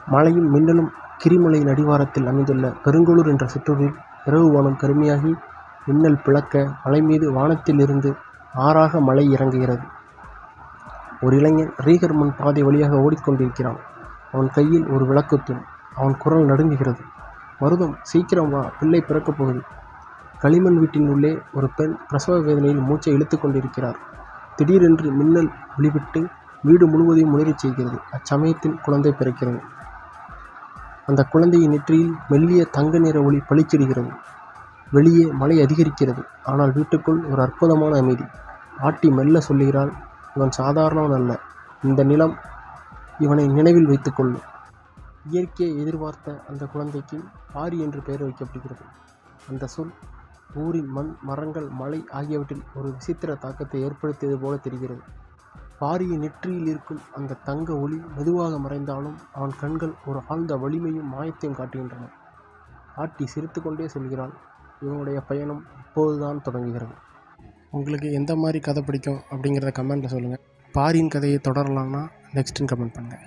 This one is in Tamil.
மழையும் மின்னலும் கிரிமலையின் அடிவாரத்தில் அமைந்துள்ள பெருங்கலூர் என்ற சிற்றூரில் இரவு வானம் கருமையாகி மின்னல் பிளக்க மலைமீது வானத்திலிருந்து ஆறாக மழை இறங்குகிறது. ஒரு இளைஞன் ரீகர் முன் பாதை வழியாக ஓடிக்கொண்டிருக்கிறான். அவன் கையில் ஒரு விளக்குத்தூண். அவன் குரல் நடுங்குகிறது. மருதம், சீக்கிரம் வா, பிள்ளை பிறக்கப் போகுது. களிமண் வீட்டின் உள்ளே ஒரு பெண் பிரசவ வேதனையில் மூச்சை இழுத்து கொண்டிருக்கிறார். திடீரென்று மின்னல் ஒளிவிட்டு வீடு முழுவதையும் முளிரச் செய்கிறது. அச்சமயத்தில் குழந்தை பிறக்கிறது. அந்த குழந்தையின் நெற்றியில் மெல்லிய தங்க நிற ஒளி பளிச்சிடுகிறது. வெளியே மழை அதிகரிக்கிறது. ஆனால் வீட்டுக்குள் ஒரு அற்புதமான அமைதி. ஆட்டி மெல்ல சொல்லுகிறாள், இவன் சாதாரணவன் அல்ல. இந்த நிலம் இவனை நினைவில் வைத்துக்கொள்ளும். இயற்கையை எதிர்பார்த்த அந்த குழந்தைக்கு பாரி என்று பெயர் வைக்கப்படுகிறது. அந்த சொல் ஊரின் மண், மரங்கள், மழை ஆகியவற்றில் ஒரு விசித்திர தாக்கத்தை ஏற்படுத்தியது போல தெரிகிறது. பாரியின் நெற்றியில் இருக்கும் அந்த தங்க ஒளி மெதுவாக மறைந்தாலும் அவன் கண்கள் ஒரு ஆழ்ந்த வலிமையும் மாயத்தையும் காட்டுகின்றன. ஆட்டி சிரித்து கொண்டே சொல்கிறாள், இவனுடைய பயணம் இப்போதுதான் தொடங்குகிறது. உங்களுக்கு எந்த மாதிரி கதை பிடிக்கும் அப்படிங்கிறத கமெண்ட்டில் சொல்லுங்கள். பாரியின் கதையை தொடரலாம்னா நெக்ஸ்ட்டுன்னு கமெண்ட் பண்ணுங்கள்.